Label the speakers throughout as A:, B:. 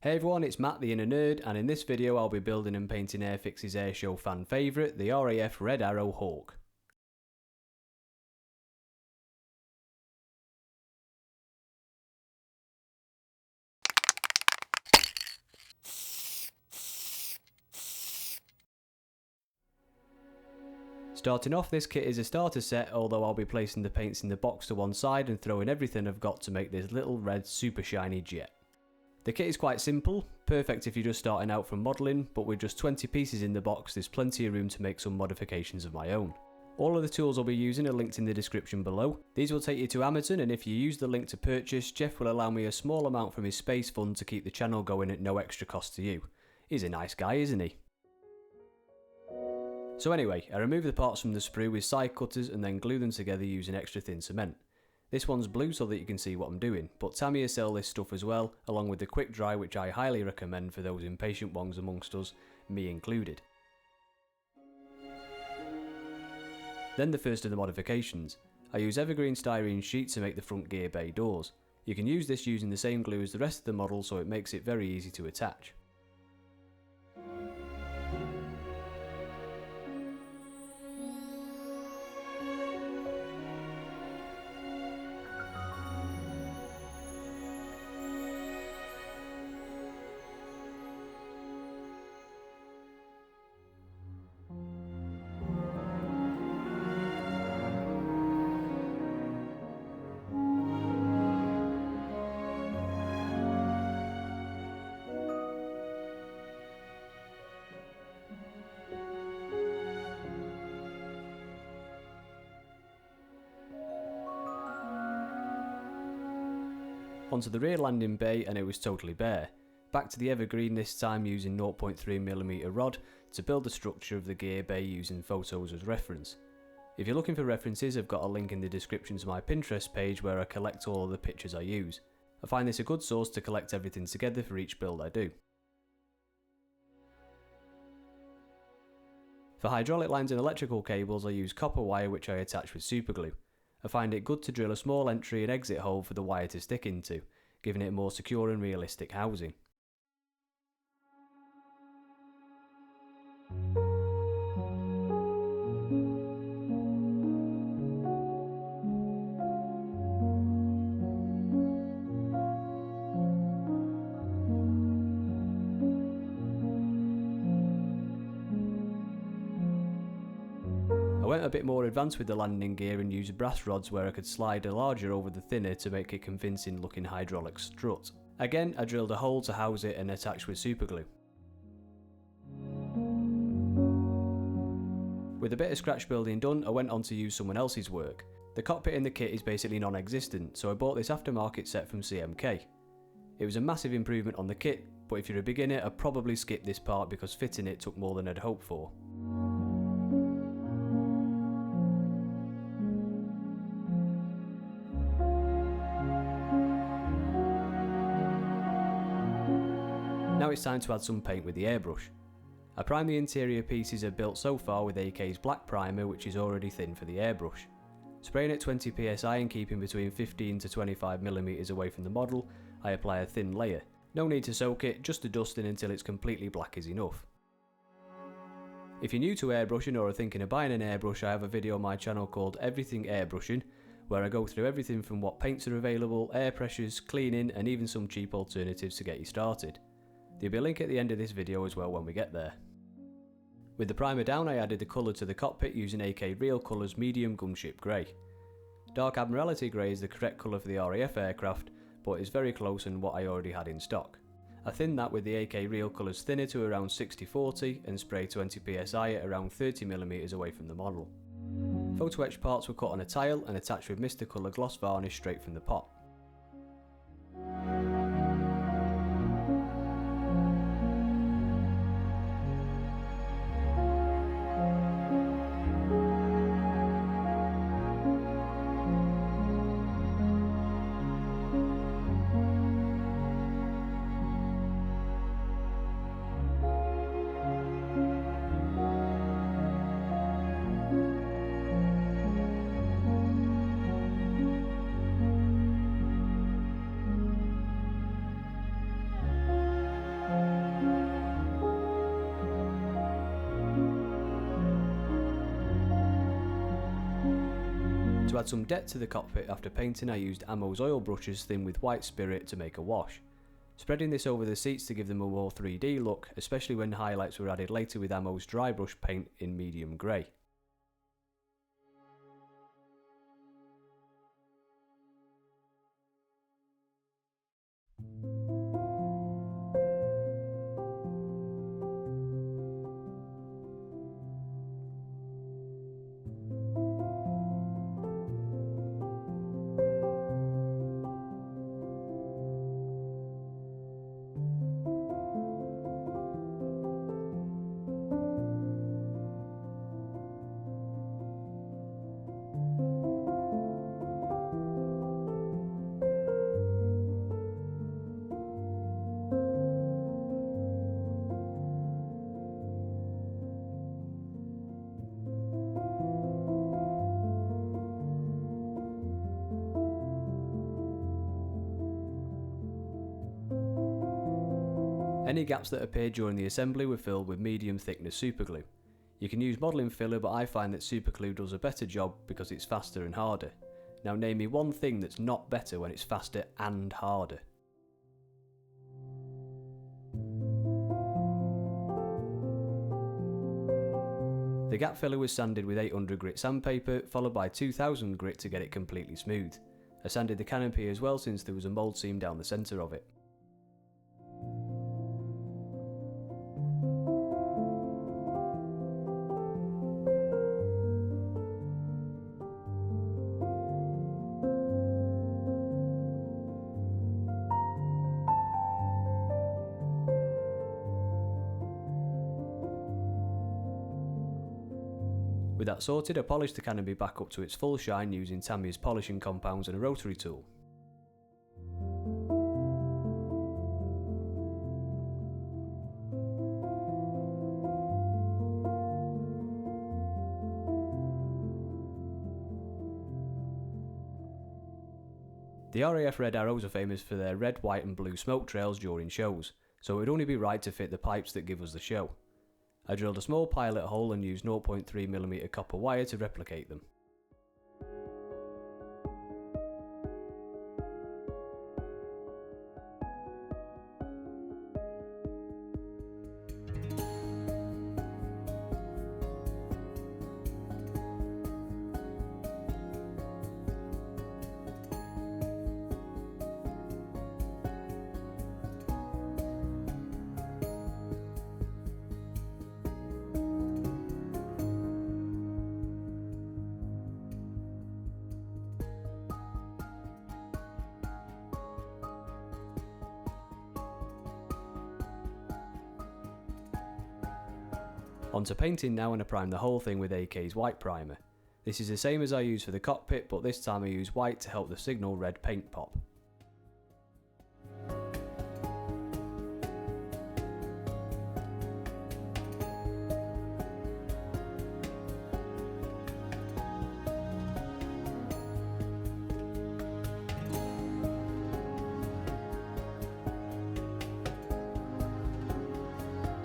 A: Hey everyone, it's Matt the Inner Nerd, and in this video I'll be building and painting Airfix's airshow fan favourite, the RAF Red Arrow Hawk. Starting off, this kit is a starter set, although I'll be placing the paints in the box to one side and throwing everything I've got to make this little red super shiny jet. The kit is quite simple, perfect if you're just starting out from modelling, but with just 20 pieces in the box there's plenty of room to make some modifications of my own. All of the tools I'll be using are linked in the description below. These will take you to Amazon, and if you use the link to purchase, Jeff will allow me a small amount from his space fund to keep the channel going at no extra cost to you. He's a nice guy, isn't he? So anyway, I remove the parts from the sprue with side cutters and then glue them together using extra thin cement. This one's blue so that you can see what I'm doing, but Tamiya sell this stuff as well, along with the quick dry, which I highly recommend for those impatient ones amongst us, me included. Then the first of the modifications. I use evergreen styrene sheet to make the front gear bay doors. You can use this using the same glue as the rest of the model, so it makes it very easy to attach. Onto the rear landing bay, and it was totally bare. Back to the evergreen, this time using 0.3mm rod to build the structure of the gear bay using photos as reference. If you're looking for references, I've got a link in the description to my Pinterest page where I collect all of the pictures I use. I find this a good source to collect everything together for each build I do. For hydraulic lines and electrical cables, I use copper wire which I attach with superglue. I find it good to drill a small entry and exit hole for the wire to stick into, giving it more secure and realistic housing. I went a bit more advanced with the landing gear and used brass rods where I could slide a larger over the thinner to make a convincing looking hydraulic strut. Again, I drilled a hole to house it and attached with superglue. With a bit of scratch building done, I went on to use someone else's work. The cockpit in the kit is basically non-existent, so I bought this aftermarket set from CMK. It was a massive improvement on the kit, but if you're a beginner I'd probably skip this part because fitting it took more than I'd hoped for. Now it's time to add some paint with the airbrush. I prime the interior pieces I've built so far with AK's black primer, which is already thin for the airbrush. Spraying at 20 psi and keeping between 15 to 25mm away from the model, I apply a thin layer. No need to soak it, just a dusting until it's completely black is enough. If you're new to airbrushing or are thinking of buying an airbrush, I have a video on my channel called Everything Airbrushing, where I go through everything from what paints are available, air pressures, cleaning, and even some cheap alternatives to get you started. There'll be a link at the end of this video as well when we get there. With the primer down, I added the colour to the cockpit using AK Real Colours Medium Gunship Grey. Dark Admiralty Grey is the correct colour for the RAF aircraft, but is very close and what I already had in stock. I thinned that with the AK Real Colours thinner to around 60-40 and sprayed 20 psi at around 30mm away from the model. Photo etched parts were cut on a tile and attached with Mr Colour gloss varnish straight from the pot. To add some depth to the cockpit after painting, I used Ammo's oil brushes thin with white spirit to make a wash. Spreading this over the seats to give them a more 3D look, especially when highlights were added later with Ammo's dry brush paint in medium grey. Any gaps that appeared during the assembly were filled with medium thickness superglue. You can use modelling filler, but I find that superglue does a better job because it's faster and harder. Now name me one thing that's not better when it's faster and harder. The gap filler was sanded with 800 grit sandpaper, followed by 2000 grit to get it completely smooth. I sanded the canopy as well since there was a mould seam down the centre of it. With that sorted, I polished the canopy back up to its full shine using Tamiya's polishing compounds and a rotary tool. The RAF red arrows are famous for their red, white and blue smoke trails during shows, so it would only be right to fit the pipes that give us the show. I drilled a small pilot hole and used 0.3mm copper wire to replicate them. Onto painting now, and I prime the whole thing with AK's white primer. This is the same as I use for the cockpit, but this time I use white to help the signal red paint pop.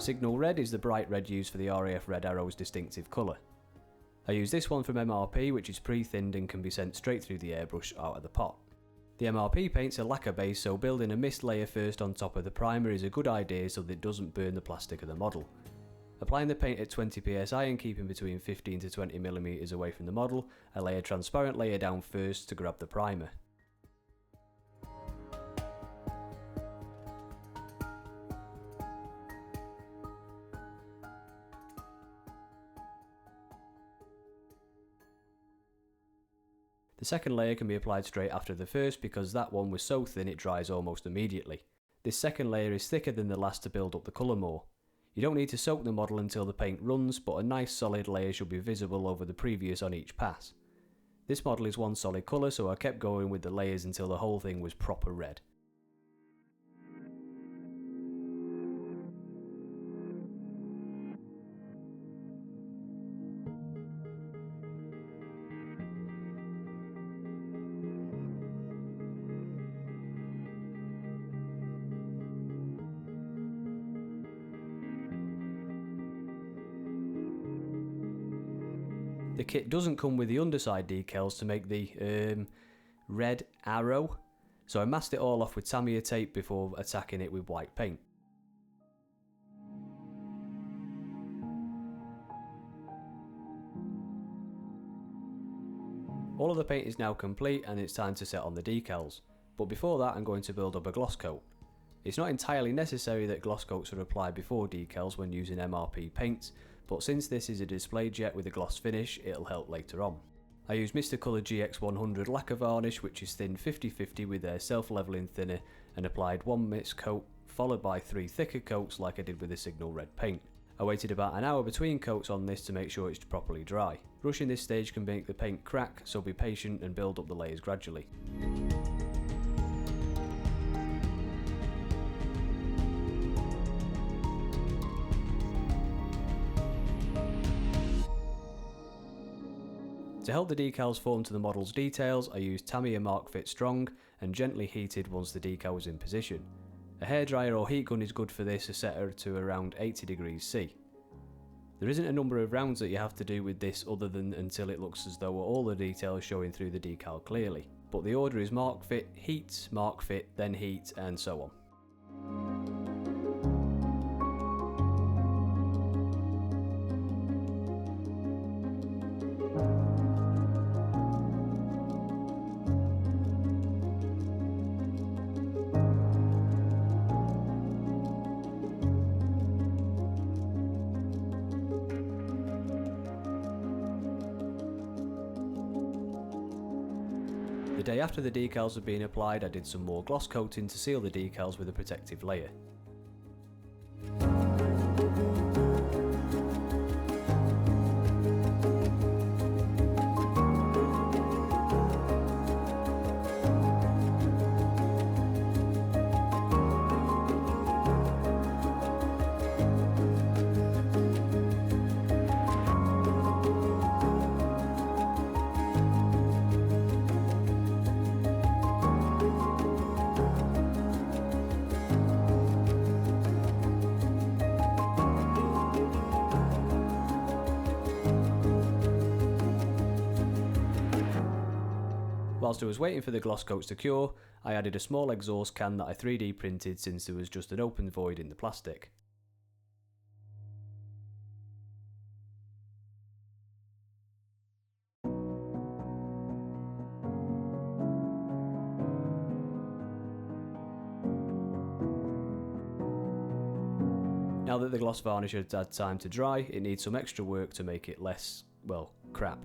A: Signal red is the bright red used for the RAF red arrow's distinctive colour. I use this one from MRP, which is pre-thinned and can be sent straight through the airbrush out of the pot. The MRP paint's a lacquer base, so building a mist layer first on top of the primer is a good idea so that it doesn't burn the plastic of the model. Applying the paint at 20 psi and keeping between 15 to 20mm away from the model, I lay a transparent layer down first to grab the primer. The second layer can be applied straight after the first because that one was so thin it dries almost immediately. This second layer is thicker than the last to build up the colour more. You don't need to soak the model until the paint runs, but a nice solid layer should be visible over the previous on each pass. This model is one solid colour, so I kept going with the layers until the whole thing was proper red. The The kit doesn't come with the underside decals to make the red arrow, so I masked it all off with Tamiya tape before attacking it with white paint. All of the paint is now complete and it's time to set on the decals, but before that I'm going to build up a gloss coat. It's not entirely necessary that gloss coats are applied before decals when using MRP paints, but since this is a display jet with a gloss finish, it'll help later on. I use Mr. Colour GX100 lacquer varnish, which is thinned 50-50 with their self-leveling thinner, and applied 1 mist coat followed by 3 thicker coats like I did with the Signal Red paint. I waited about an hour between coats on this to make sure it's properly dry. Rushing this stage can make the paint crack, so be patient and build up the layers gradually. To help the decals form to the model's details, I used Tamiya Mark Fit Strong and gently heated once the decal was in position. A hairdryer or heat gun is good for this, set her to around 80 degrees C. There isn't a number of rounds that you have to do with this other than until it looks as though all the details showing through the decal clearly, but the order is Mark Fit, heat, Mark Fit, then heat, and so on. The day after the decals had been applied, I did some more gloss coating to seal the decals with a protective layer. Whilst I was waiting for the gloss coats to cure, I added a small exhaust can that I 3D printed since there was just an open void in the plastic. Now that the gloss varnish has had time to dry, it needs some extra work to make it less, well, crap.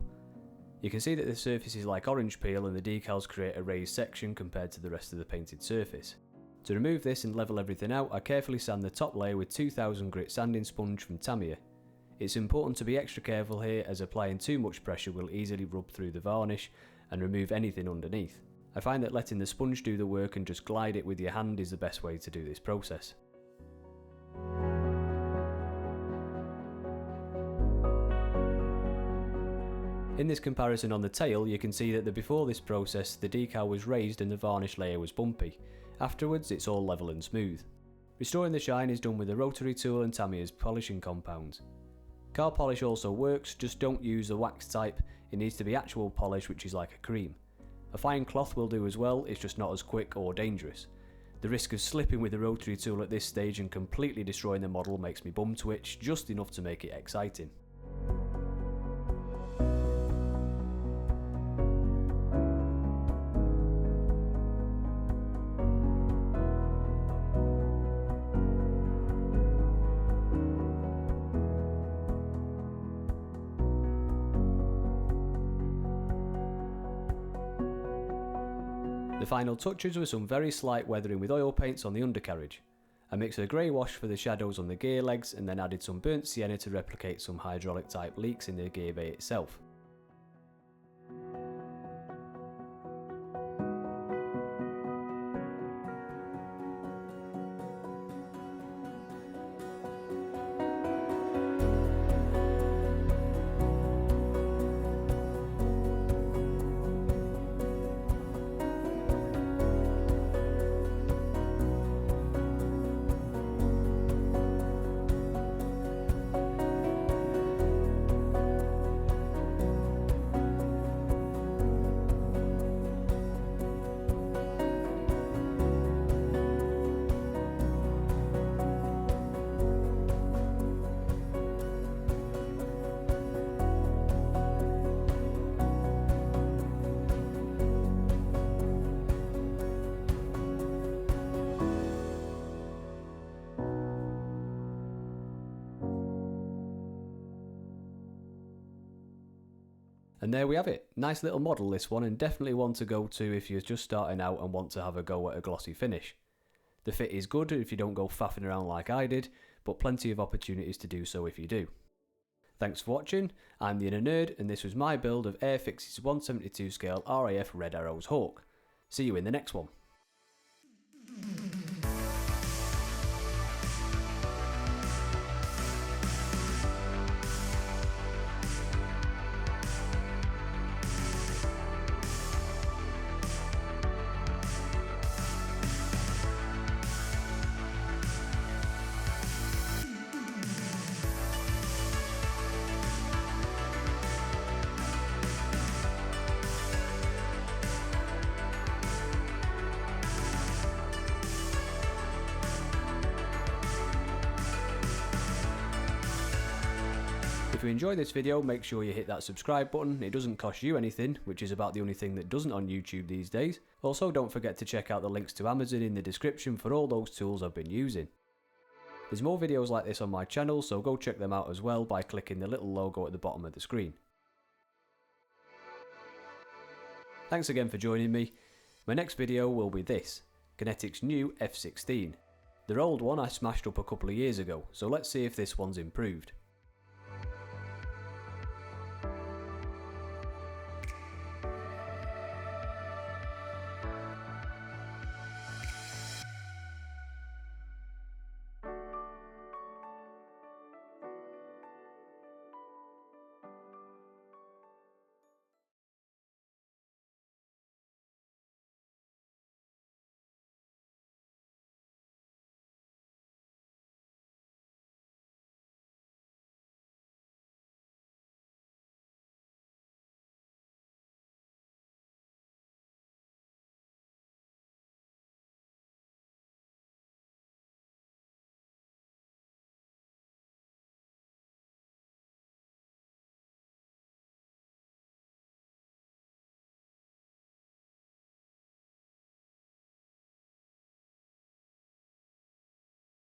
A: You can see that the surface is like orange peel and the decals create a raised section compared to the rest of the painted surface. To remove this and level everything out, I carefully sand the top layer with 2000 grit sanding sponge from Tamiya. It's important to be extra careful here, as applying too much pressure will easily rub through the varnish and remove anything underneath. I find that letting the sponge do the work and just glide it with your hand is the best way to do this process. In this comparison on the tail, you can see that before this process the decal was raised and the varnish layer was bumpy. Afterwards it's all level and smooth. Restoring the shine is done with a rotary tool and Tamiya's polishing compounds. Car polish also works, just don't use the wax type, it needs to be actual polish which is like a cream. A fine cloth will do as well, it's just not as quick or dangerous. The risk of slipping with the rotary tool at this stage and completely destroying the model makes me bum twitch, just enough to make it exciting. The final touches were some very slight weathering with oil paints on the undercarriage. I mixed a grey wash for the shadows on the gear legs and then added some burnt sienna to replicate some hydraulic type leaks in the gear bay itself. And there we have it. Nice little model this one, and definitely one to go to if you're just starting out and want to have a go at a glossy finish. The fit is good if you don't go faffing around like I did, but plenty of opportunities to do so if you do. Thanks for watching, I'm the Inner Nerd, and this was my build of Airfix's 1/72 scale RAF Red Arrows Hawk. See you in the next one. If you enjoyed this video, make sure you hit that subscribe button. It doesn't cost you anything, which is about the only thing that doesn't on YouTube these days. Also, don't forget to check out the links to Amazon in the description for all those tools I've been using. There's more videos like this on my channel, so go check them out as well by clicking the little logo at the bottom of the screen. Thanks again for joining me. My next video will be this, Kinetic's new F16. Their old one I smashed up a couple of years ago, so let's see if this one's improved.